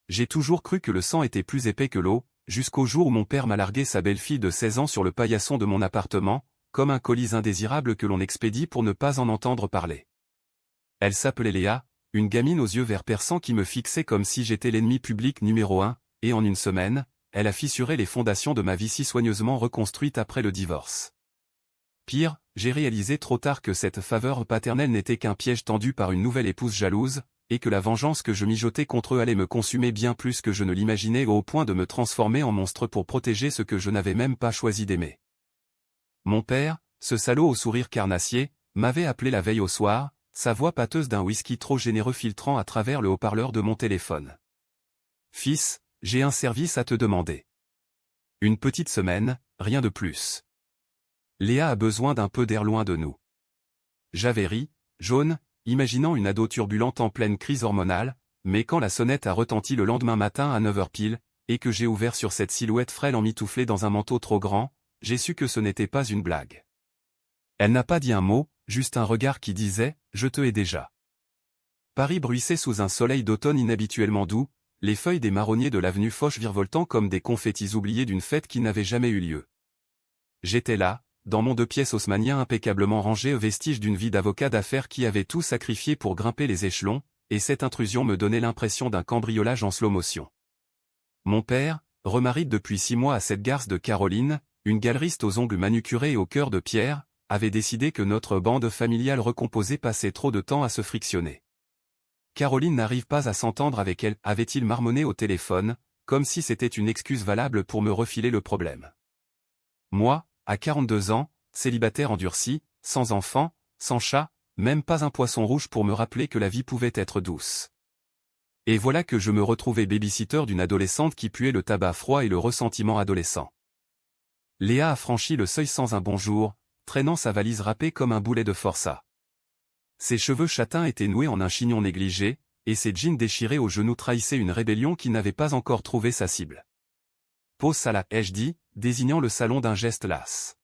J'ai toujours cru que le sang était plus épais que l'eau, jusqu'au jour où mon père m'a largué sa belle-fille de 16 ans sur le paillasson de mon appartement, comme un colis indésirable que l'on expédie pour ne pas en entendre parler. Elle s'appelait Léa, une gamine aux yeux verts perçants qui me fixait comme si j'étais l'ennemi public numéro 1, et en une semaine, elle a fissuré les fondations de ma vie si soigneusement reconstruite après le divorce. Pire, j'ai réalisé trop tard que cette faveur paternelle n'était qu'un piège tendu par une nouvelle épouse jalouse, et que la vengeance que je mijotais contre eux allait me consumer bien plus que je ne l'imaginais au point de me transformer en monstre pour protéger ce que je n'avais même pas choisi d'aimer. Mon père, ce salaud au sourire carnassier, m'avait appelé la veille au soir, sa voix pâteuse d'un whisky trop généreux filtrant à travers le haut-parleur de mon téléphone. « Fils, j'ai un service à te demander. Une petite semaine, rien de plus. Léa a besoin d'un peu d'air loin de nous. » J'avais ri, jaune, imaginant une ado turbulente en pleine crise hormonale, mais quand la sonnette a retenti le lendemain matin à 9h pile, et que j'ai ouvert sur cette silhouette frêle emmitouflée dans un manteau trop grand, j'ai su que ce n'était pas une blague. Elle n'a pas dit un mot, juste un regard qui disait « Je te hais déjà ». Paris bruissait sous un soleil d'automne inhabituellement doux, les feuilles des marronniers de l'avenue Foch virevoltant comme des confettis oubliés d'une fête qui n'avait jamais eu lieu. J'étais là, dans mon 2 pièces haussmannien impeccablement rangé, vestige d'une vie d'avocat d'affaires qui avait tout sacrifié pour grimper les échelons, et cette intrusion me donnait l'impression d'un cambriolage en slow motion. Mon père, remarié depuis 6 mois à cette garce de Caroline, une galeriste aux ongles manucurés et au cœur de pierre, avait décidé que notre bande familiale recomposée passait trop de temps à se frictionner. Caroline n'arrive pas à s'entendre avec elle, avait-il marmonné au téléphone, comme si c'était une excuse valable pour me refiler le problème. Moi, à 42 ans, célibataire endurci, sans enfant, sans chat, même pas un poisson rouge pour me rappeler que la vie pouvait être douce. Et voilà que je me retrouvais baby-sitter d'une adolescente qui puait le tabac froid et le ressentiment adolescent. Léa a franchi le seuil sans un bonjour, traînant sa valise râpée comme un boulet de forçat. Ses cheveux châtains étaient noués en un chignon négligé, et ses jeans déchirés aux genoux trahissaient une rébellion qui n'avait pas encore trouvé sa cible. Pose ça là, ai-je dit, désignant le salon d'un geste las.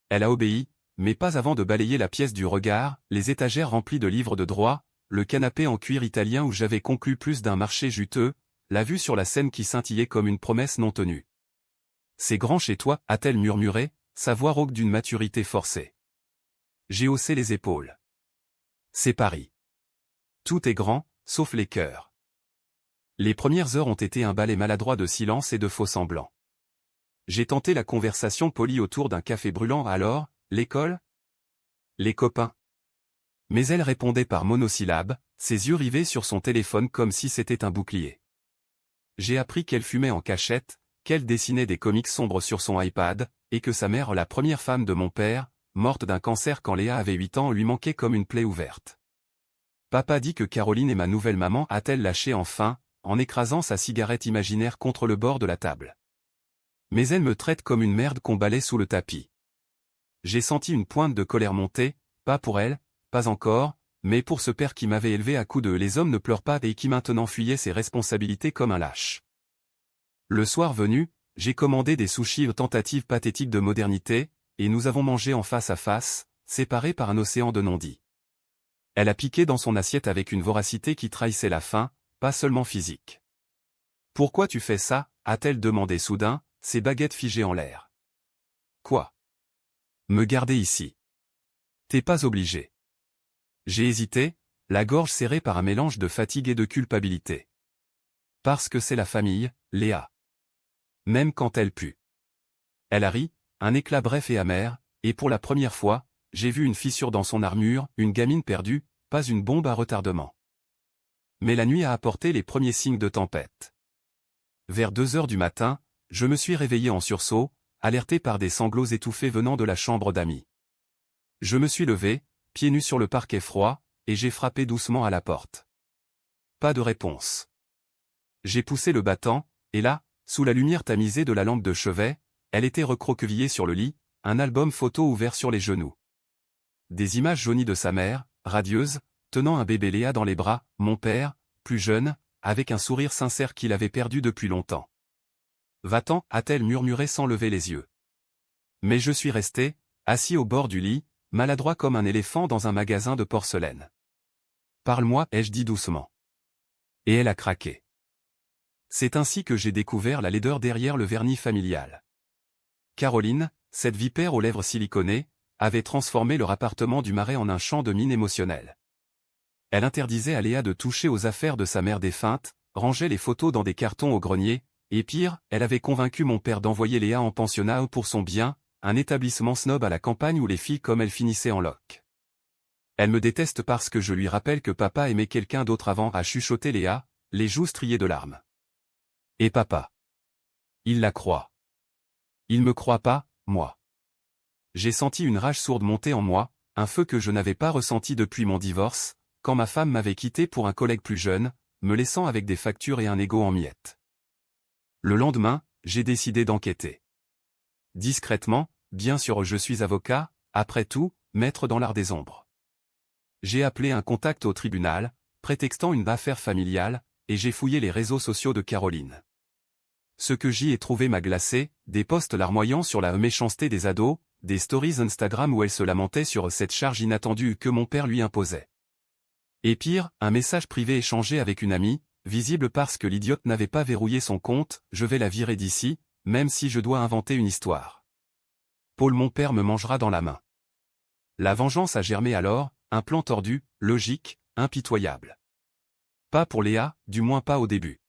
Elle a obéi, mais pas avant de balayer la pièce du regard, les étagères remplies de livres de droit, le canapé en cuir italien où j'avais conclu plus d'un marché juteux, la vue sur la scène qui scintillait comme une promesse non tenue. « C'est grand chez toi » a-t-elle murmuré, sa voix rauque d'une maturité forcée. J'ai haussé les épaules. C'est Paris. Tout est grand, sauf les cœurs. Les premières heures ont été un ballet maladroit de silence et de faux-semblants. J'ai tenté la conversation polie autour d'un café brûlant. Alors, l'école ? Les copains. Mais elle répondait par monosyllabes, ses yeux rivés sur son téléphone comme si c'était un bouclier. J'ai appris qu'elle fumait en cachette, qu'elle dessinait des comics sombres sur son iPad, et que sa mère, la première femme de mon père, morte d'un cancer quand Léa avait 8 ans, lui manquait comme une plaie ouverte. Papa dit que Caroline est ma nouvelle maman, a-t-elle lâché enfin, en écrasant sa cigarette imaginaire contre le bord de la table. Mais elle me traite comme une merde qu'on balaie sous le tapis. J'ai senti une pointe de colère monter, pas pour elle, pas encore, mais pour ce père qui m'avait élevé à coups de « les hommes ne pleurent pas » et qui maintenant fuyait ses responsabilités comme un lâche. Le soir venu, j'ai commandé des sushis aux tentatives pathétiques de modernité, et nous avons mangé en face à face, séparés par un océan de non-dits. Elle a piqué dans son assiette avec une voracité qui trahissait la faim, pas seulement physique. « Pourquoi tu fais ça » a-t-elle demandé soudain, ses baguettes figées en l'air. « Quoi ? Me garder ici. T'es pas obligé. » J'ai hésité, la gorge serrée par un mélange de fatigue et de culpabilité. Parce que c'est la famille, Léa. Même quand elle pue. Elle a ri, un éclat bref et amer, et pour la première fois, j'ai vu une fissure dans son armure, une gamine perdue, pas une bombe à retardement. Mais la nuit a apporté les premiers signes de tempête. Vers 2h du matin, je me suis réveillé en sursaut, alerté par des sanglots étouffés venant de la chambre d'amis. Je me suis levé, pieds nus sur le parquet froid, et j'ai frappé doucement à la porte. Pas de réponse. J'ai poussé le battant, et là, sous la lumière tamisée de la lampe de chevet, elle était recroquevillée sur le lit, un album photo ouvert sur les genoux. Des images jaunies de sa mère, radieuse, tenant un bébé Léa dans les bras, mon père, plus jeune, avec un sourire sincère qu'il avait perdu depuis longtemps. « Va-t'en » a-t-elle murmuré sans lever les yeux. Mais je suis resté, assis au bord du lit, maladroit comme un éléphant dans un magasin de porcelaine. « Parle-moi » ai-je dit doucement. Et elle a craqué. C'est ainsi que j'ai découvert la laideur derrière le vernis familial. Caroline, cette vipère aux lèvres siliconées, avait transformé leur appartement du Marais en un champ de mine émotionnel. Elle interdisait à Léa de toucher aux affaires de sa mère défunte, rangeait les photos dans des cartons au grenier, et pire, elle avait convaincu mon père d'envoyer Léa en pensionnat pour son bien, un établissement snob à la campagne où les filles comme elle finissaient en loc. Elle me déteste parce que je lui rappelle que papa aimait quelqu'un d'autre avant, a chuchoté Léa, les joues striées de larmes. Et papa? Il la croit. Il me croit pas, moi. J'ai senti une rage sourde monter en moi, un feu que je n'avais pas ressenti depuis mon divorce, quand ma femme m'avait quitté pour un collègue plus jeune, me laissant avec des factures et un ego en miettes. Le lendemain, j'ai décidé d'enquêter. Discrètement, bien sûr, je suis avocat, après tout, maître dans l'art des ombres. J'ai appelé un contact au tribunal, prétextant une affaire familiale, et j'ai fouillé les réseaux sociaux de Caroline. Ce que j'y ai trouvé m'a glacé, des posts larmoyants sur la méchanceté des ados, des stories Instagram où elle se lamentait sur cette charge inattendue que mon père lui imposait. Et pire, un message privé échangé avec une amie, visible parce que l'idiote n'avait pas verrouillé son compte, je vais la virer d'ici, même si je dois inventer une histoire. Paul mon père me mangera dans la main. La vengeance a germé alors, un plan tordu, logique, impitoyable. Pas pour Léa, du moins pas au début.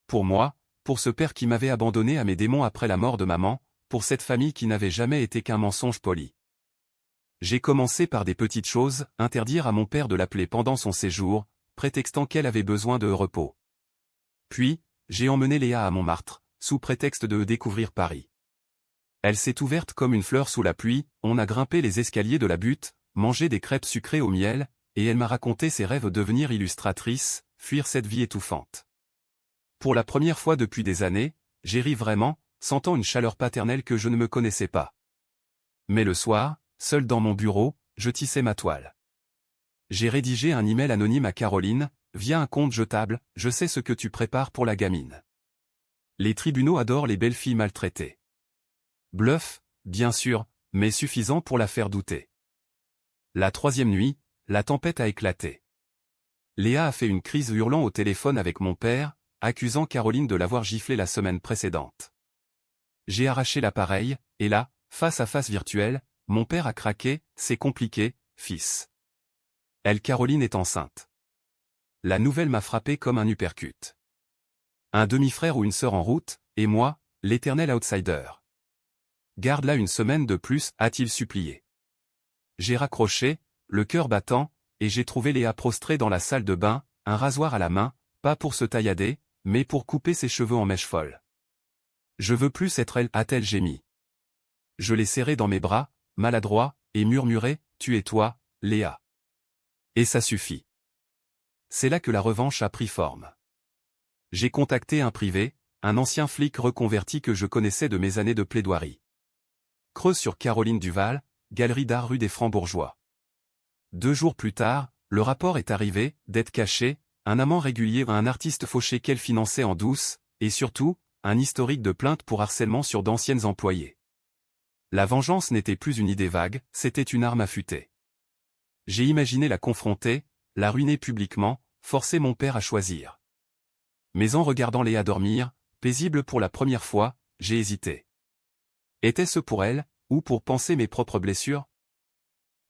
Pour moi, pour ce père qui m'avait abandonné à mes démons après la mort de maman, pour cette famille qui n'avait jamais été qu'un mensonge poli. J'ai commencé par des petites choses, interdire à mon père de l'appeler pendant son séjour, prétextant qu'elle avait besoin de repos. Puis, j'ai emmené Léa à Montmartre, sous prétexte de découvrir Paris. Elle s'est ouverte comme une fleur sous la pluie, on a grimpé les escaliers de la butte, mangé des crêpes sucrées au miel, et elle m'a raconté ses rêves de devenir illustratrice, fuir cette vie étouffante. Pour la première fois depuis des années, j'ai ri vraiment, sentant une chaleur paternelle que je ne me connaissais pas. Mais le soir, seul dans mon bureau, je tissais ma toile. J'ai rédigé un email anonyme à Caroline, via un compte jetable, je sais ce que tu prépares pour la gamine. Les tribunaux adorent les belles filles maltraitées. Bluff, bien sûr, mais suffisant pour la faire douter. La troisième nuit, la tempête a éclaté. Léa a fait une crise hurlant au téléphone avec mon père, accusant Caroline de l'avoir giflé la semaine précédente. J'ai arraché l'appareil, et là, face à face virtuelle, mon père a craqué, c'est compliqué, fils. Caroline est enceinte. La nouvelle m'a frappé comme un uppercut. Un demi-frère ou une sœur en route, et moi, l'éternel outsider. Garde-la une semaine de plus, a-t-il supplié. J'ai raccroché, le cœur battant, et j'ai trouvé Léa prostrée dans la salle de bain, un rasoir à la main, pas pour se taillader, mais pour couper ses cheveux en mèches folles. Je veux plus être elle, a-t-elle gémi. Je l'ai serrée dans mes bras, maladroit, et murmuré, tu es toi, Léa. Et ça suffit. C'est là que la revanche a pris forme. J'ai contacté un privé, un ancien flic reconverti que je connaissais de mes années de plaidoirie. Creuse sur Caroline Duval, Galerie d'Art rue des Francs-Bourgeois. 2 jours plus tard, le rapport est arrivé, dette cachée, un amant régulier à un artiste fauché qu'elle finançait en douce, et surtout, un historique de plainte pour harcèlement sur d'anciennes employées. La vengeance n'était plus une idée vague, c'était une arme affûtée. J'ai imaginé la confronter, la ruiner publiquement, forcer mon père à choisir. Mais en regardant Léa dormir, paisible pour la première fois, j'ai hésité. Était-ce pour elle, ou pour panser mes propres blessures?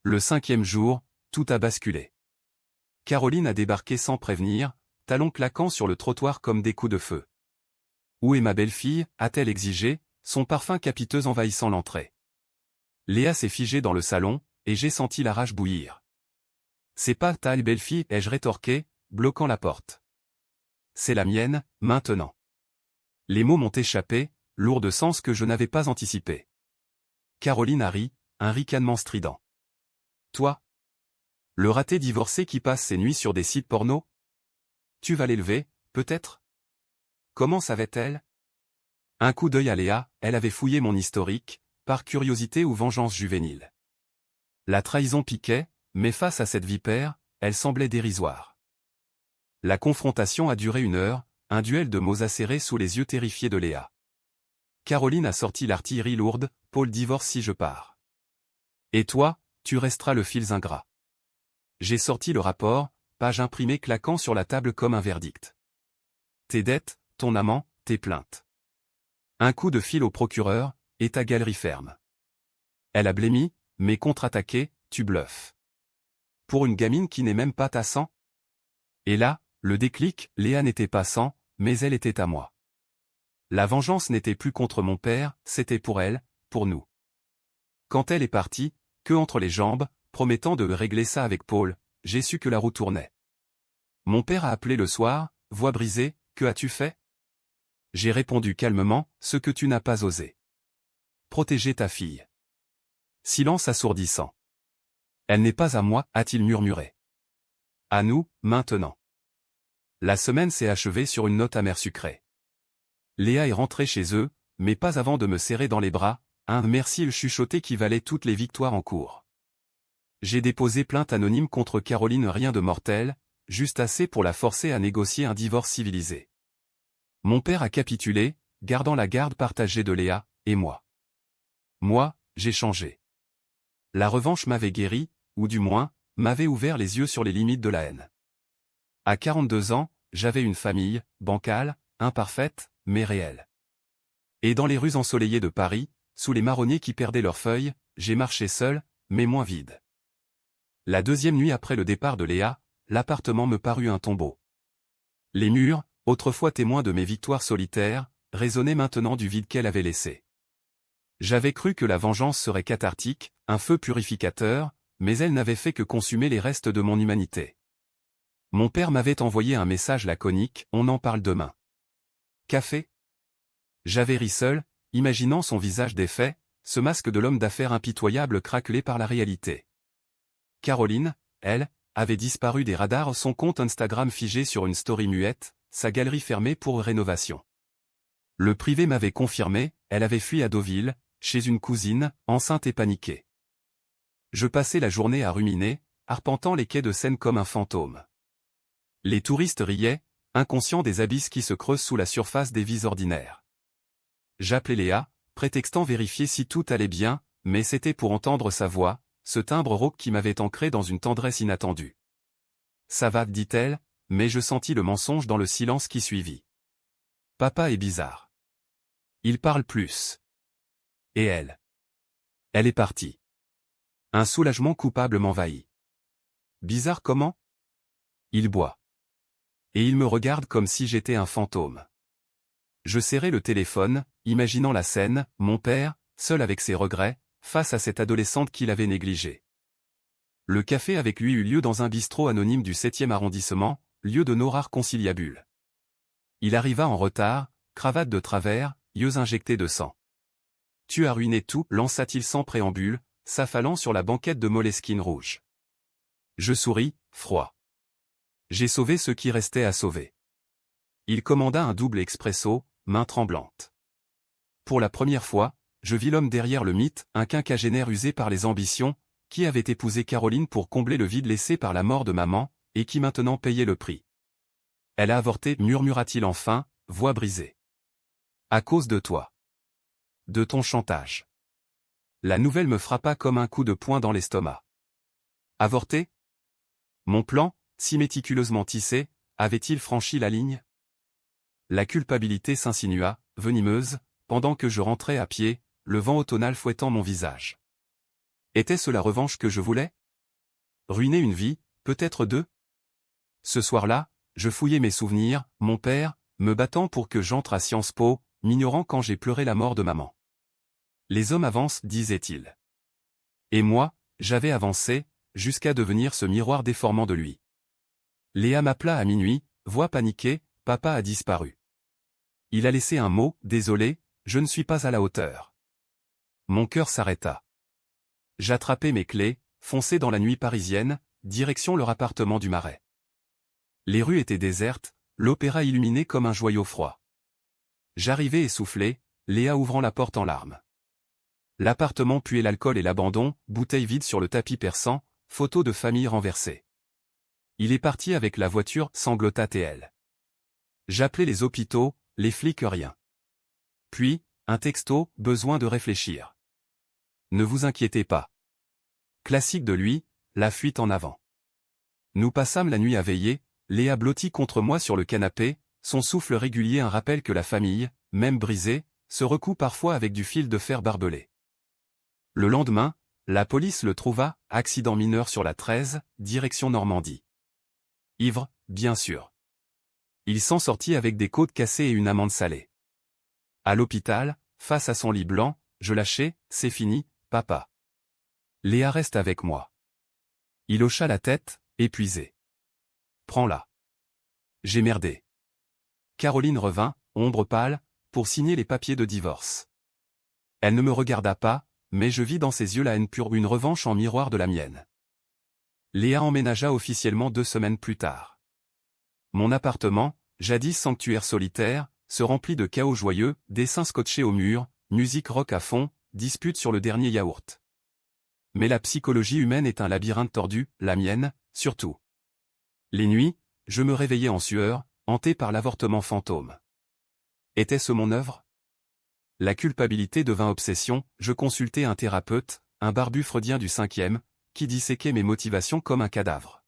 Le 5e jour, tout a basculé. Caroline a débarqué sans prévenir, talons claquant sur le trottoir comme des coups de feu. Où est ma belle-fille, a-t-elle exigé, son parfum capiteux envahissant l'entrée. Léa s'est figée dans le salon, et j'ai senti la rage bouillir. C'est pas ta belle-fille, ai-je rétorqué, bloquant la porte. C'est la mienne, maintenant. Les mots m'ont échappé, lourds de sens que je n'avais pas anticipé. Caroline a ri, un ricanement strident. Toi? Le raté divorcé qui passe ses nuits sur des sites porno? Tu vas l'élever, peut-être? Comment savait-elle? Un coup d'œil à Léa, elle avait fouillé mon historique, par curiosité ou vengeance juvénile. La trahison piquait, mais face à cette vipère, elle semblait dérisoire. La confrontation a duré 1 heure, un duel de mots acérés sous les yeux terrifiés de Léa. Caroline a sorti l'artillerie lourde, Paul divorce si je pars. Et toi, tu resteras le fils ingrat. J'ai sorti le rapport, page imprimée claquant sur la table comme un verdict. Tes dettes, ton amant, tes plaintes. Un coup de fil au procureur, et ta galerie ferme. Elle a blêmi, mais contre-attaqué, tu bluffes. Pour une gamine qui n'est même pas ta sang? Et là, le déclic, Léa n'était pas sang, mais elle était à moi. La vengeance n'était plus contre mon père, c'était pour elle, pour nous. Quand elle est partie, que entre les jambes, promettant de régler ça avec Paul, j'ai su que la roue tournait. Mon père a appelé le soir, voix brisée, que as-tu fait? J'ai répondu calmement, ce que tu n'as pas osé. Protéger ta fille. Silence assourdissant. Elle n'est pas à moi, a-t-il murmuré. À nous, maintenant. La semaine s'est achevée sur une note amère sucrée. Léa est rentrée chez eux, mais pas avant de me serrer dans les bras, un merci chuchoté qui valait toutes les victoires en cours. J'ai déposé plainte anonyme contre Caroline, rien de mortel, juste assez pour la forcer à négocier un divorce civilisé. Mon père a capitulé, gardant la garde partagée de Léa, et moi. Moi, j'ai changé. La revanche m'avait guéri, ou du moins, m'avait ouvert les yeux sur les limites de la haine. À 42 ans, j'avais une famille, bancale, imparfaite, mais réelle. Et dans les rues ensoleillées de Paris, sous les marronniers qui perdaient leurs feuilles, j'ai marché seul, mais moins vide. La deuxième nuit après le départ de Léa, l'appartement me parut un tombeau. Les murs, autrefois témoins de mes victoires solitaires, résonnaient maintenant du vide qu'elle avait laissé. J'avais cru que la vengeance serait cathartique, un feu purificateur, mais elle n'avait fait que consumer les restes de mon humanité. Mon père m'avait envoyé un message laconique, on en parle demain. Café? J'avais ri seul, imaginant son visage défait, ce masque de l'homme d'affaires impitoyable craquelé par la réalité. Caroline, elle, avait disparu des radars, son compte Instagram figé sur une story muette, sa galerie fermée pour rénovation. Le privé m'avait confirmé, elle avait fui à Deauville, chez une cousine, enceinte et paniquée. Je passais la journée à ruminer, arpentant les quais de Seine comme un fantôme. Les touristes riaient, inconscients des abysses qui se creusent sous la surface des vies ordinaires. J'appelais Léa, prétextant vérifier si tout allait bien, mais c'était pour entendre sa voix, ce timbre rauque qui m'avait ancré dans une tendresse inattendue. Ça va, dit-elle, mais je sentis le mensonge dans le silence qui suivit. Papa est bizarre. Il parle plus. Et elle? Elle est partie. Un soulagement coupable m'envahit. Bizarre comment? Il boit. Et il me regarde comme si j'étais un fantôme. Je serrai le téléphone, imaginant la scène, mon père, seul avec ses regrets, face à cette adolescente qu'il avait négligée. Le café avec lui eut lieu dans un bistrot anonyme du 7e arrondissement, lieu de nos rares conciliabules. Il arriva en retard, cravate de travers, yeux injectés de sang. « Tu as ruiné tout » lança-t-il sans préambule, s'affalant sur la banquette de Moleskine rouge. Je souris, froid. J'ai sauvé ce qui restait à sauver. Il commanda un double expresso, main tremblante. Pour la première fois, je vis l'homme derrière le mythe, un quinquagénaire usé par les ambitions, qui avait épousé Caroline pour combler le vide laissé par la mort de maman, et qui maintenant payait le prix. Elle a avorté, murmura-t-il enfin, voix brisée. À cause de toi. De ton chantage. La nouvelle me frappa comme un coup de poing dans l'estomac. Avorté? Mon plan, si méticuleusement tissé, avait-il franchi la ligne? La culpabilité s'insinua, venimeuse, pendant que je rentrais à pied, le vent automnal fouettant mon visage. Était-ce la revanche que je voulais? Ruiner une vie, peut-être deux? Ce soir-là, je fouillais mes souvenirs, mon père, me battant pour que j'entre à Sciences Po, m'ignorant quand j'ai pleuré la mort de maman. Les hommes avancent, disait-il. Et moi, j'avais avancé, jusqu'à devenir ce miroir déformant de lui. Léa m'appela à minuit, voix paniquée, papa a disparu. Il a laissé un mot, désolé, je ne suis pas à la hauteur. Mon cœur s'arrêta. J'attrapai mes clés, fonçai dans la nuit parisienne, direction leur appartement du Marais. Les rues étaient désertes, l'opéra illuminé comme un joyau froid. J'arrivai essoufflé, Léa ouvrant la porte en larmes. L'appartement puait l'alcool et l'abandon, bouteilles vides sur le tapis persan, photos de famille renversées. Il est parti avec la voiture, sanglota-t-elle. J'appelai les hôpitaux, les flics rien. Puis, un texto, besoin de réfléchir. Ne vous inquiétez pas. Classique de lui, la fuite en avant. Nous passâmes la nuit à veiller, Léa blottie contre moi sur le canapé, son souffle régulier un rappel que la famille, même brisée, se recoue parfois avec du fil de fer barbelé. Le lendemain, la police le trouva, accident mineur sur la 13, direction Normandie. Ivre, bien sûr. Il s'en sortit avec des côtes cassées et une amande salée. À l'hôpital, face à son lit blanc, je lâchai, c'est fini, papa. Léa reste avec moi. Il hocha la tête, épuisé. Prends-la. J'ai merdé. Caroline revint, ombre pâle, pour signer les papiers de divorce. Elle ne me regarda pas, mais je vis dans ses yeux la haine pure, une revanche en miroir de la mienne. Léa emménagea officiellement 2 semaines plus tard. Mon appartement, jadis sanctuaire solitaire, se remplit de chaos joyeux, dessins scotchés au mur, musique rock à fond, disputes sur le dernier yaourt. Mais la psychologie humaine est un labyrinthe tordu, la mienne, surtout. Les nuits, je me réveillais en sueur, hanté par l'avortement fantôme. Était-ce mon œuvre? La culpabilité devint obsession, je consultai un thérapeute, un barbu freudien du 5e, qui disséquait mes motivations comme un cadavre.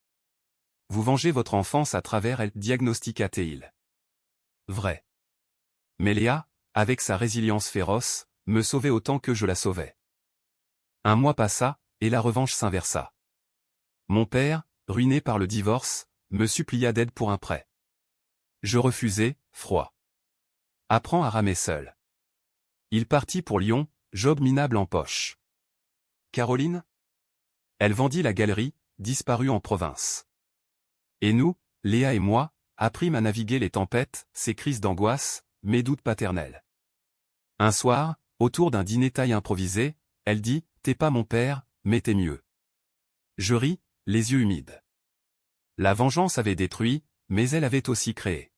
Vous vengez votre enfance à travers elle, diagnostiqua-t-il. Vrai. Mais Léa, avec sa résilience féroce, me sauvait autant que je la sauvais. Un mois passa, et la revanche s'inversa. Mon père, ruiné par le divorce, me supplia d'aide pour un prêt. Je refusai, froid. Apprends à ramer seul. Il partit pour Lyon, job minable en poche. Caroline? Elle vendit la galerie, disparut en province. Et nous, Léa et moi, apprîmes à naviguer les tempêtes, ces crises d'angoisse, mes doutes paternels. Un soir, autour d'un dîner taille improvisé, elle dit, « T'es pas mon père, mais t'es mieux. » Je ris, les yeux humides. La vengeance avait détruit, mais elle avait aussi créé.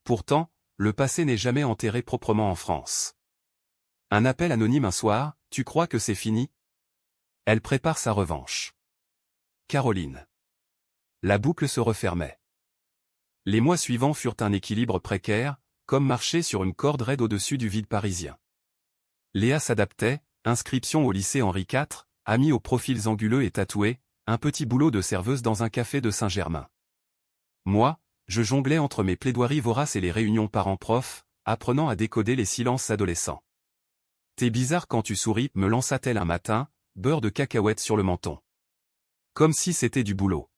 Pourtant, le passé n'est jamais enterré proprement en France. Un appel anonyme un soir, « Tu crois que c'est fini ?» Elle prépare sa revanche. Caroline. La boucle se refermait. Les mois suivants furent un équilibre précaire, comme marcher sur une corde raide au-dessus du vide parisien. Léa s'adaptait, inscription au lycée Henri IV, amie aux profils anguleux et tatoués, un petit boulot de serveuse dans un café de Saint-Germain. Moi, je jonglais entre mes plaidoiries voraces et les réunions parents-profs, apprenant à décoder les silences adolescents. « T'es bizarre quand tu souris », me lança-t-elle un matin, beurre de cacahuète sur le menton. Comme si c'était du boulot.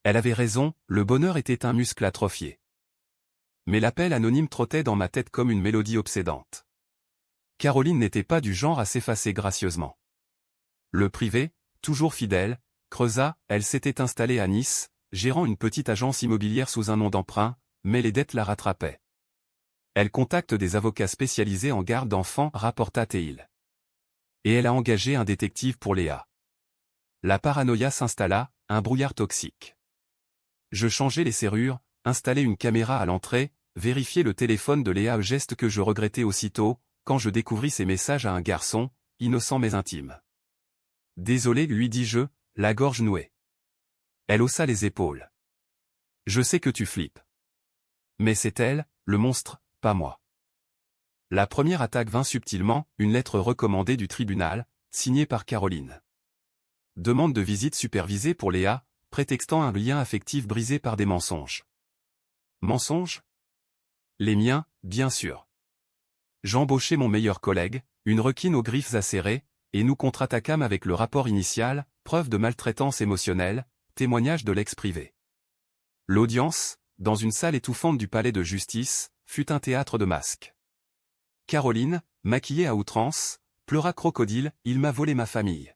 Elle avait raison, le bonheur était un muscle atrophié. Mais l'appel anonyme trottait dans ma tête comme une mélodie obsédante. Caroline n'était pas du genre à s'effacer gracieusement. Le privé, toujours fidèle, creusa, elle s'était installée à Nice, gérant une petite agence immobilière sous un nom d'emprunt, mais les dettes la rattrapaient. Elle contacte des avocats spécialisés en garde d'enfants, rapporta Théil. Et elle a engagé un détective pour Léa. La paranoïa s'installa, un brouillard toxique. Je changeai les serrures, installai une caméra à l'entrée, vérifiai le téléphone de Léa, geste que je regrettais aussitôt, quand je découvris ses messages à un garçon, innocent mais intime. Désolé, lui dis-je, la gorge nouée. Elle haussa les épaules. Je sais que tu flippes. Mais c'est elle, le monstre, pas moi. La première attaque vint subtilement, une lettre recommandée du tribunal, signée par Caroline. Demande de visite supervisée pour Léa, prétextant un lien affectif brisé par des mensonges. Mensonges? Les miens, bien sûr. J'embauchai mon meilleur collègue, une requine aux griffes acérées, et nous contre-attaquâmes avec le rapport initial, preuve de maltraitance émotionnelle, témoignage de l'ex-privé. L'audience, dans une salle étouffante du palais de justice, fut un théâtre de masques. Caroline, maquillée à outrance, pleura crocodile, il m'a volé ma famille.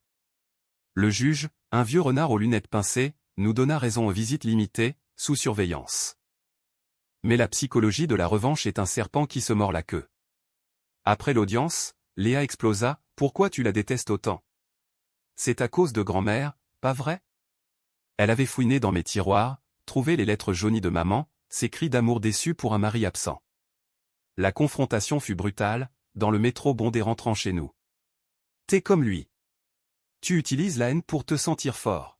Le juge, un vieux renard aux lunettes pincées, nous donna raison aux visites limitées, sous surveillance. Mais la psychologie de la revanche est un serpent qui se mord la queue. Après l'audience, Léa explosa, « Pourquoi tu la détestes autant? C'est à cause de grand-mère, pas vrai ?» Elle avait fouiné dans mes tiroirs, trouvé les lettres jaunies de maman, ses cris d'amour déçus pour un mari absent. La confrontation fut brutale, dans le métro bondé rentrant chez nous. « T'es comme lui. Tu utilises la haine pour te sentir fort. »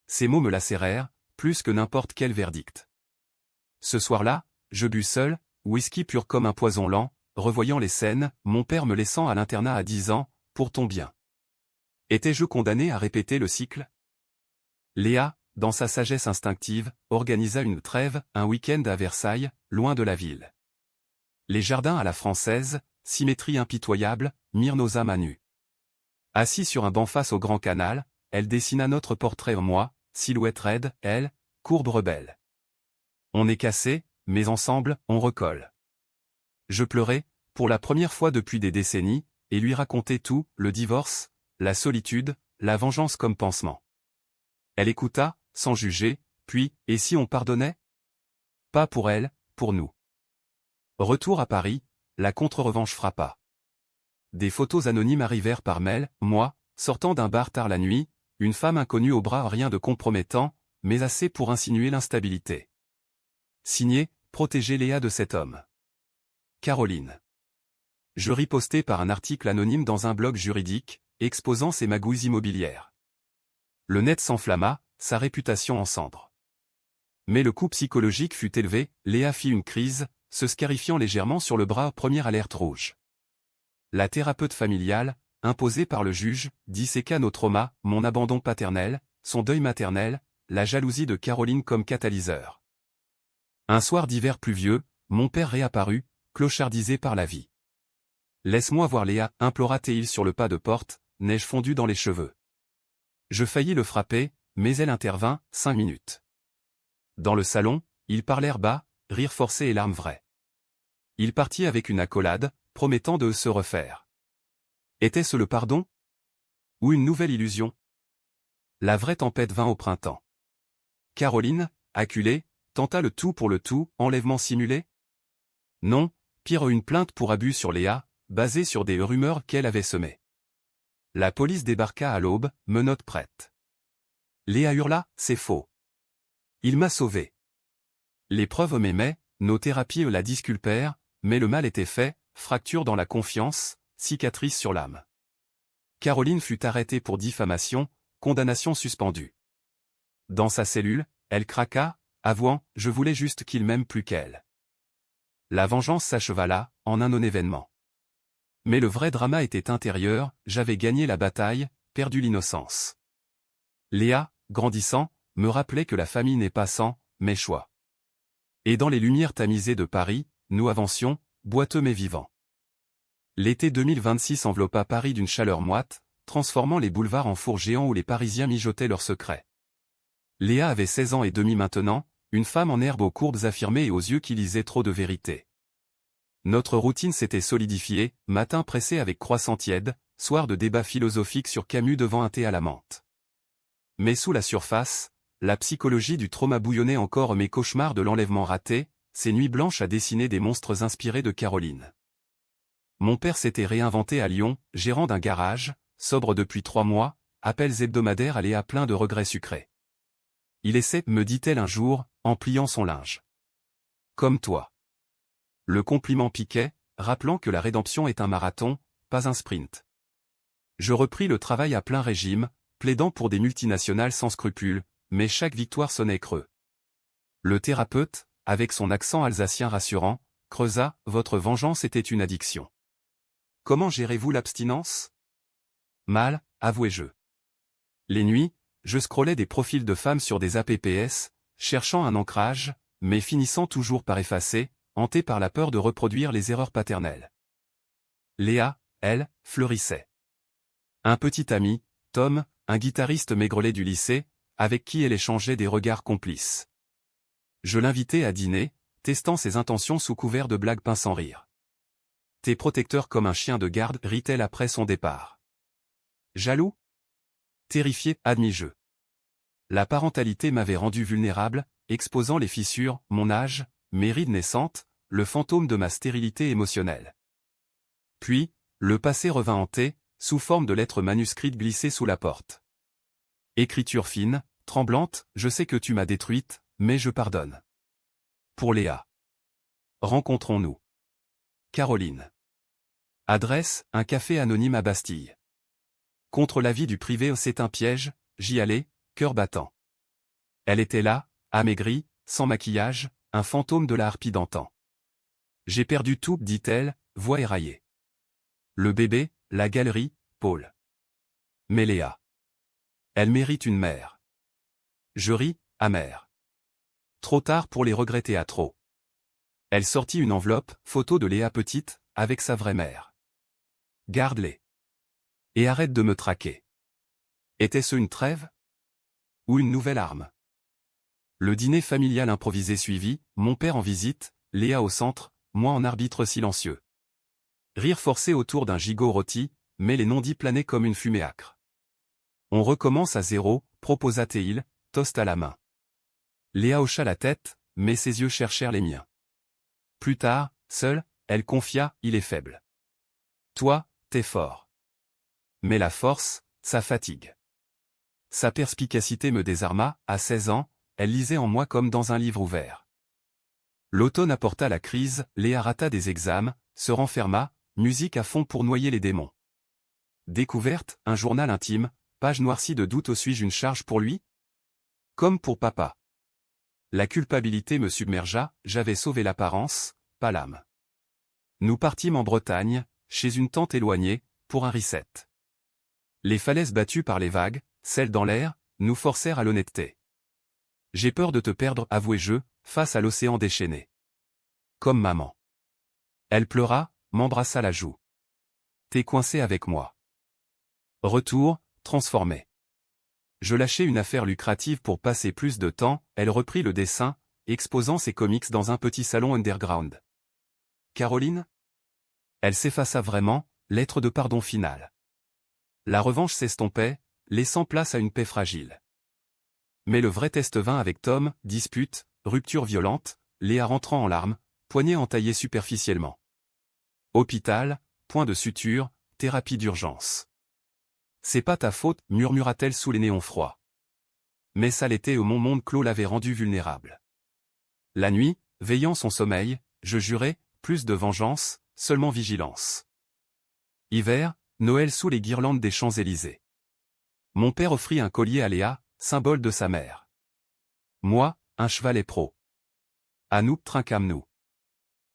Ces mots me lacérèrent, plus que n'importe quel verdict. Ce soir-là, je bus seul, whisky pur comme un poison lent, revoyant les scènes, mon père me laissant à l'internat à 10 ans, pour ton bien. Étais-je condamné à répéter le cycle? Léa, dans sa sagesse instinctive, organisa une trêve, un week-end à Versailles, loin de la ville. Les jardins à la française, symétrie impitoyable, mirent nos âmes à nu. Assis sur un banc face au grand canal, elle dessina notre portrait en moi, silhouette raide, elle, courbe rebelle. On est cassé, mais ensemble, on recolle. Je pleurais, pour la première fois depuis des décennies, et lui racontais tout, le divorce, la solitude, la vengeance comme pansement. Elle écouta, sans juger, puis, et si on pardonnait? Pas pour elle, pour nous. Retour à Paris, la contre-revanche frappa. Des photos anonymes arrivèrent par mail, moi, sortant d'un bar tard la nuit, une femme inconnue au bras, rien de compromettant, mais assez pour insinuer l'instabilité. Signé, protéger Léa de cet homme. Caroline. Je ripostai par un article anonyme dans un blog juridique, exposant ses magouilles immobilières. Le net s'enflamma, sa réputation en cendres. Mais le coût psychologique fut élevé, Léa fit une crise, se scarifiant légèrement sur le bras, première alerte rouge. La thérapeute familiale, imposée par le juge, disséqua nos traumas, mon abandon paternel, son deuil maternel, la jalousie de Caroline comme catalyseur. Un soir d'hiver pluvieux, mon père réapparut, clochardisé par la vie. « Laisse-moi voir Léa » implora-t-il sur le pas de porte, neige fondue dans les cheveux. Je faillis le frapper, mais elle intervint, 5 minutes. Dans le salon, ils parlèrent bas, rire forcé et larmes vraies. Il partit avec une accolade, promettant de se refaire. Était-ce le pardon? Ou une nouvelle illusion? La vraie tempête vint au printemps. Caroline, acculée, tenta le tout pour le tout, enlèvement simulé? Non, pire, une plainte pour abus sur Léa, basée sur des rumeurs qu'elle avait semées. La police débarqua à l'aube, menottes prêtes. Léa hurla, c'est faux. Il m'a sauvé. Les preuves m'aimaient, nos thérapies la disculpèrent, mais le mal était fait, fracture dans la confiance, cicatrice sur l'âme. Caroline fut arrêtée pour diffamation, condamnation suspendue. Dans sa cellule, elle craqua, avouant « Je voulais juste qu'il m'aime plus qu'elle ». La vengeance s'acheva là, en un non-événement. Mais le vrai drama était intérieur, j'avais gagné la bataille, perdu l'innocence. Léa, grandissant, me rappelait que la famille n'est pas sang, mais choix. Et dans les lumières tamisées de Paris, nous avancions, boiteux mais vivants. L'été 2026 enveloppa Paris d'une chaleur moite, transformant les boulevards en fours géants où les Parisiens mijotaient leurs secrets. Léa avait 16 ans et demi maintenant, une femme en herbe aux courbes affirmées et aux yeux qui lisaient trop de vérité. Notre routine s'était solidifiée, matin pressé avec croissant tiède, soir de débat philosophique sur Camus devant un thé à la menthe. Mais sous la surface, la psychologie du trauma bouillonnait encore, mes cauchemars de l'enlèvement raté, ces nuits blanches à dessiner des monstres inspirés de Caroline. Mon père s'était réinventé à Lyon, gérant d'un garage, sobre depuis 3 mois, appels hebdomadaires à Léa plein de regrets sucrés. Il essaie, me dit-elle un jour, en pliant son linge. Comme toi. Le compliment piquait, rappelant que la rédemption est un marathon, pas un sprint. Je repris le travail à plein régime, plaidant pour des multinationales sans scrupules, mais chaque victoire sonnait creux. Le thérapeute, avec son accent alsacien rassurant, creusa, votre vengeance était une addiction. Comment gérez-vous l'abstinence? Mal, avouai-je. Les nuits, je scrollais des profils de femmes sur des apps, cherchant un ancrage, mais finissant toujours par effacer, hanté par la peur de reproduire les erreurs paternelles. Léa, elle, fleurissait. Un petit ami, Tom, un guitariste maigrelet du lycée, avec qui elle échangeait des regards complices. Je l'invitai à dîner, testant ses intentions sous couvert de blagues pince sans rire. T'es protecteur comme un chien de garde, rit-elle après son départ. Jaloux? Terrifié, admis-je. La parentalité m'avait rendu vulnérable, exposant les fissures, mon âge, mes rides naissantes, le fantôme de ma stérilité émotionnelle. Puis, le passé revint hanter, sous forme de lettres manuscrites glissées sous la porte. Écriture fine, tremblante, je sais que tu m'as détruite, mais je pardonne. Pour Léa. Rencontrons-nous. Caroline. Adresse, un café anonyme à Bastille. Contre l'avis du privé, c'est un piège, j'y allais, cœur battant. Elle était là, amaigrie, sans maquillage, un fantôme de la harpie d'antan. J'ai perdu tout, dit-elle, voix éraillée. Le bébé, la galerie, Paul. Mais Léa. Elle mérite une mère. Je ris, amer. Trop tard pour les regretter à trop. Elle sortit une enveloppe, photo de Léa petite, avec sa vraie mère. Garde-les. Et arrête de me traquer. Était-ce une trêve? Ou une nouvelle arme? Le dîner familial improvisé suivit, mon père en visite, Léa au centre, moi en arbitre silencieux. Rire forcé autour d'un gigot rôti, mais les non-dits planaient comme une fumée âcre. On recommence à zéro, proposa Théil, toast à la main. Léa hocha la tête, mais ses yeux cherchèrent les miens. Plus tard, seule, elle confia, il est faible. Toi, t'es fort. Mais la force, ça fatigue. Sa perspicacité me désarma, à 16 ans, elle lisait en moi comme dans un livre ouvert. L'automne apporta la crise, Léa rata des examens, se renferma, musique à fond pour noyer les démons. Découverte, un journal intime, page noircie de doute, suis-je une charge pour lui? Comme pour papa. La culpabilité me submergea, j'avais sauvé l'apparence, pas l'âme. Nous partîmes en Bretagne, chez une tante éloignée, pour un reset. Les falaises battues par les vagues, celles dans l'air, nous forcèrent à l'honnêteté. J'ai peur de te perdre, avouai-je, face à l'océan déchaîné. Comme maman. Elle pleura, m'embrassa la joue. T'es coincé avec moi. Retour, transformé. Je lâchai une affaire lucrative pour passer plus de temps, elle reprit le dessin, exposant ses comics dans un petit salon underground. Caroline? Elle s'effaça vraiment, lettre de pardon finale. La revanche s'estompait, laissant place à une paix fragile. Mais le vrai test vint avec Tom, dispute, rupture violente, Léa rentrant en larmes, poignet entaillé superficiellement. Hôpital, point de suture, thérapie d'urgence. C'est pas ta faute, murmura-t-elle sous les néons froids. Mais ça l'était, mon monde clos l'avait rendue vulnérable. La nuit, veillant son sommeil, je jurais, plus de vengeance, seulement vigilance. Hiver, Noël sous les guirlandes des Champs-Élysées. Mon père offrit un collier à Léa, symbole de sa mère. Moi, un cheval éperon. À nous, trinquâmes-nous.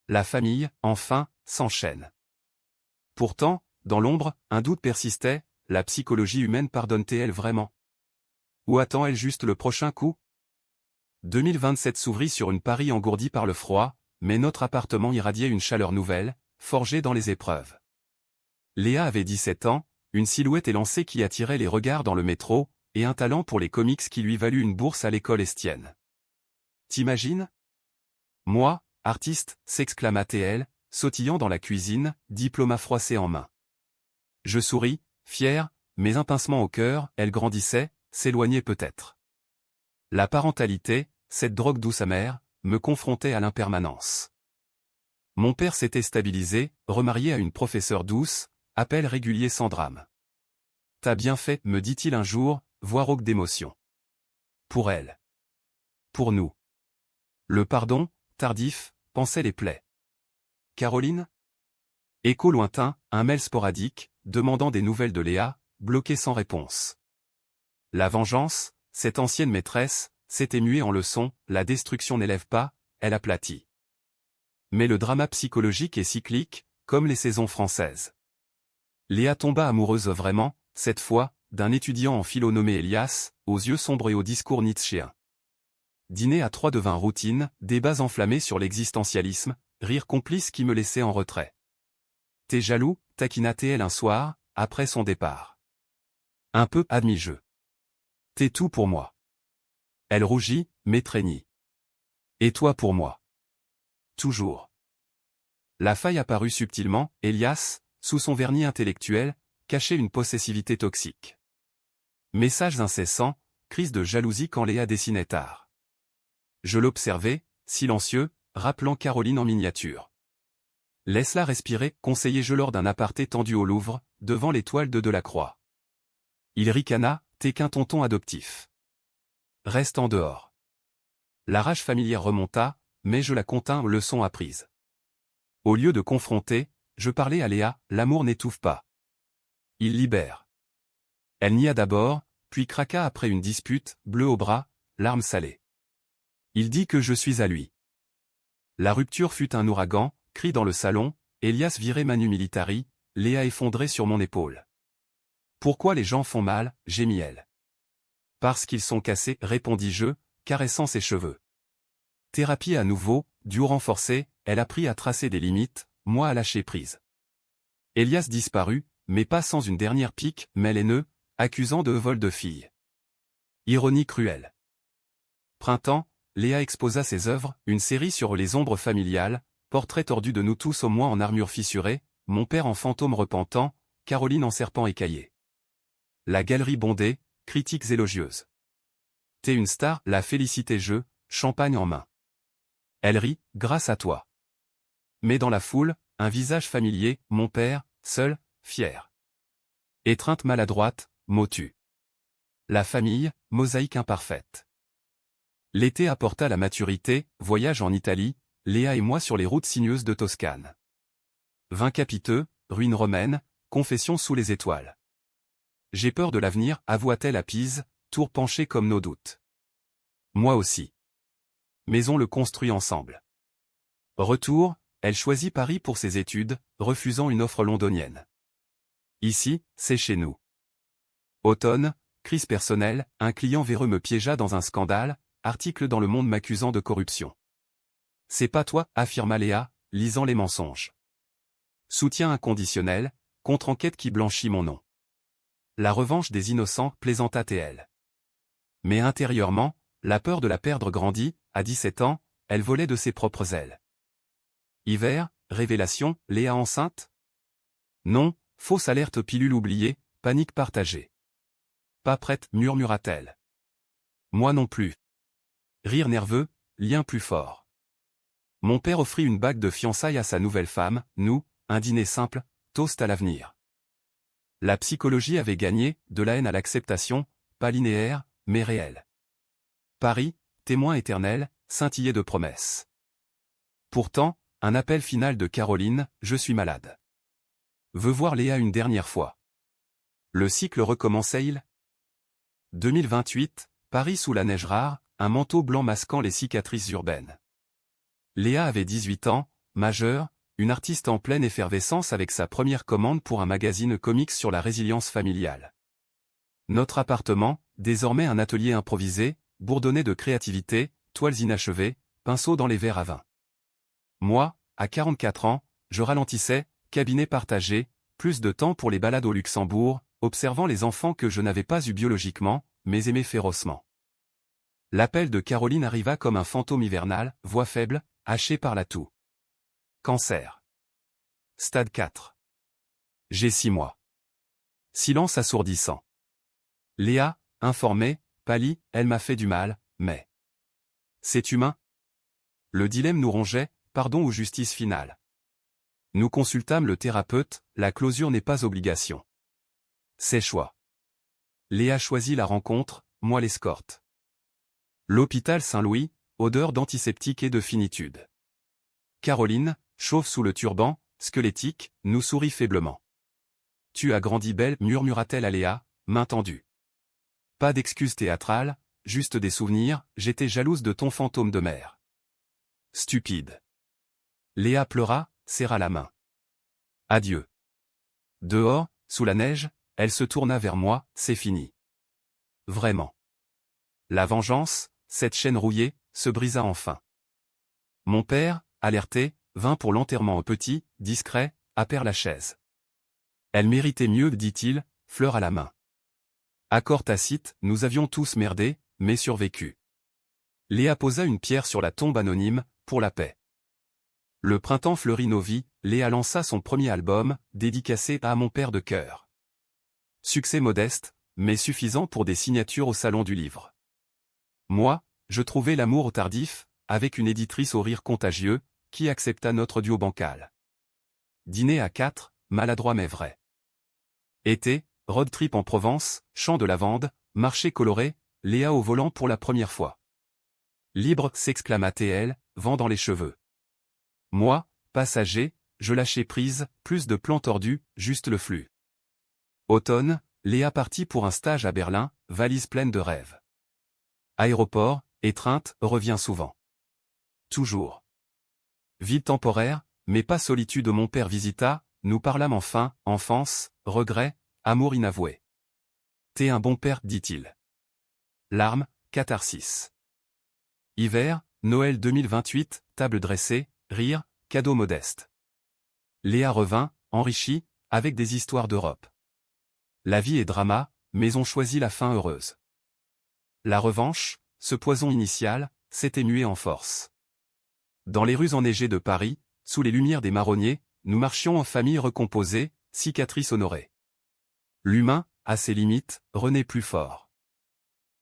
La famille, enfin, s'enchaîne. Pourtant, dans l'ombre, un doute persistait, la psychologie humaine pardonne-t-elle vraiment? Ou attend-elle juste le prochain coup? 2027 s'ouvrit sur une Paris engourdie par le froid, mais notre appartement irradiait une chaleur nouvelle, forgée dans les épreuves. Léa avait 17 ans, une silhouette élancée qui attirait les regards dans le métro, et un talent pour les comics qui lui valut une bourse à l'école Estienne. T'imagines? Moi, artiste, s'exclama T.L., sautillant dans la cuisine, diplôme à froisser en main. Je souris, fier, mais un pincement au cœur, elle grandissait, s'éloignait peut-être. La parentalité, cette drogue douce amère, me confrontait à l'impermanence. Mon père s'était stabilisé, remarié à une professeure douce, appel régulier sans drame. T'as bien fait, me dit-il un jour, voix rauque d'émotion. Pour elle. Pour nous. Le pardon, tardif, pansait les plaies. Caroline? Écho lointain, un mail sporadique, demandant des nouvelles de Léa, bloqué sans réponse. La vengeance, cette ancienne maîtresse, s'était muée en leçon, la destruction n'élève pas, elle aplatit. Mais le drama psychologique est cyclique, comme les saisons françaises. Léa tomba amoureuse vraiment, cette fois, d'un étudiant en philo nommé Elias, aux yeux sombres et au discours nietzschéen. Dîner à 3 devint routine, débats enflammés sur l'existentialisme, rire complice qui me laissait en retrait. T'es jaloux, taquina T.L. un soir, après son départ. Un peu, admis-je. T'es tout pour moi. Elle rougit, m'étreignit. Et toi pour moi. Toujours. La faille apparut subtilement, Elias, sous son vernis intellectuel, cachait une possessivité toxique. Messages incessants, crise de jalousie quand Léa dessinait tard. Je l'observais, silencieux, rappelant Caroline en miniature. Laisse-la respirer, conseillai-je lors d'un aparté tendu au Louvre, devant les toiles de Delacroix. Il ricana, t'es qu'un tonton adoptif. Reste en dehors. La rage familière remonta, mais je la contins, leçon apprise. Au lieu de confronter, je parlais à Léa, l'amour n'étouffe pas. Il libère. Elle nia d'abord, puis craqua après une dispute, bleu au bras, larmes salées. Il dit que je suis à lui. La rupture fut un ouragan, cri dans le salon, Elias virait manu militari, Léa effondrée sur mon épaule. Pourquoi les gens font mal, gémit-elle. Parce qu'ils sont cassés, répondis-je, caressant ses cheveux. Thérapie à nouveau, duo renforcé, elle apprit à tracer des limites, moi à lâcher prise. Elias disparut, mais pas sans une dernière pique, mêle haineux, accusant de vol de fille. Ironie cruelle. Printemps, Léa exposa ses œuvres, une série sur les ombres familiales, portrait tordu de nous tous au moins en armure fissurée, mon père en fantôme repentant, Caroline en serpent écaillé. La galerie bondée, critiques élogieuses. T'es une star, la félicité je, champagne en main. Elle rit, grâce à toi. Mais dans la foule, un visage familier, mon père, seul, fier. Étreinte maladroite, mot tue. La famille, mosaïque imparfaite. L'été apporta la maturité, voyage en Italie, Léa et moi sur les routes sinueuses de Toscane. Vin capiteux, ruines romaines, confession sous les étoiles. J'ai peur de l'avenir, avoua-t-elle à Pise, tour penché comme nos doutes. Moi aussi. Mais on le construit ensemble. Retour, elle choisit Paris pour ses études, refusant une offre londonienne. Ici, c'est chez nous. Automne, crise personnelle, un client véreux me piégea dans un scandale, article dans Le Monde m'accusant de corruption. C'est pas toi, affirma Léa, lisant les mensonges. Soutien inconditionnel, contre-enquête qui blanchit mon nom. La revanche des innocents, plaisanta TL. Mais intérieurement, la peur de la perdre grandit, à 17 ans, elle volait de ses propres ailes. Hiver, révélation, Léa enceinte? Non, fausse alerte pilule oubliée, panique partagée. Pas prête, murmura-t-elle. Moi non plus. Rire nerveux, lien plus fort. Mon père offrit une bague de fiançailles à sa nouvelle femme, nous, un dîner simple, toast à l'avenir. La psychologie avait gagné, de la haine à l'acceptation, pas linéaire, mais réelle. Paris, témoin éternel, scintillé de promesses. Pourtant, un appel final de Caroline, je suis malade. Veux voir Léa une dernière fois. Le cycle recommençait-il? 2028, Paris sous la neige rare, un manteau blanc masquant les cicatrices urbaines. Léa avait 18 ans, majeure, une artiste en pleine effervescence avec sa première commande pour un magazine comics sur la résilience familiale. Notre appartement, désormais un atelier improvisé, bourdonnait de créativité, toiles inachevées, pinceaux dans les verres à vin. Moi, à 44 ans, je ralentissais, cabinet partagé, plus de temps pour les balades au Luxembourg, observant les enfants que je n'avais pas eus biologiquement, mais aimés férocement. L'appel de Caroline arriva comme un fantôme hivernal, voix faible, hachée par la toux. Cancer. Stade 4. J'ai 6 mois. Silence assourdissant. Léa, informée, pâlit, elle m'a fait du mal, mais... C'est humain. Le dilemme nous rongeait, pardon ou justice finale. Nous consultâmes le thérapeute, la closure n'est pas obligation. C'est choix. Léa choisit la rencontre, moi l'escorte. L'hôpital Saint-Louis, odeur d'antiseptique et de finitude. Caroline, chauve sous le turban, squelettique, nous sourit faiblement. Tu as grandi belle, murmura-t-elle à Léa, main tendue. Pas d'excuses théâtrales, juste des souvenirs, j'étais jalouse de ton fantôme de mère. Stupide. Léa pleura, serra la main. Adieu. Dehors, sous la neige, elle se tourna vers moi, c'est fini. Vraiment. La vengeance, cette chaîne rouillée, se brisa enfin. Mon père, alerté, vint pour l'enterrement au petit, discret, à Père-Lachaise. Elle méritait mieux, dit-il, fleur à la main. Accord tacite, nous avions tous merdé, mais survécu. Léa posa une pierre sur la tombe anonyme, pour la paix. Le printemps fleurit nos vies, Léa lança son premier album, dédicacé à mon père de cœur. Succès modeste, mais suffisant pour des signatures au salon du livre. Moi, je trouvais l'amour tardif, avec une éditrice au rire contagieux, qui accepta notre duo bancal. Dîner à 4, maladroit mais vrai. Été, road trip en Provence, champ de lavande, marché coloré, Léa au volant pour la première fois. Libre, s'exclama-t-elle, vent dans les cheveux. Moi, passager, je lâchais prise, plus de plans tordus, juste le flux. Automne, Léa partit pour un stage à Berlin, valise pleine de rêves. Aéroport, étreinte, revient souvent. Toujours. Ville temporaire, mais pas solitude. Mon père visita, nous parlâmes enfin, enfance, regret, amour inavoué. T'es un bon père, dit-il. Larmes, catharsis. Hiver, Noël 2028, table dressée, rire, cadeau modeste. Léa revint, enrichie, avec des histoires d'Europe. La vie est drama, mais on choisit la fin heureuse. La revanche, ce poison initial, s'est émué en force. Dans les rues enneigées de Paris, sous les lumières des marronniers, nous marchions en famille recomposée, cicatrices honorées. L'humain, à ses limites, renaît plus fort.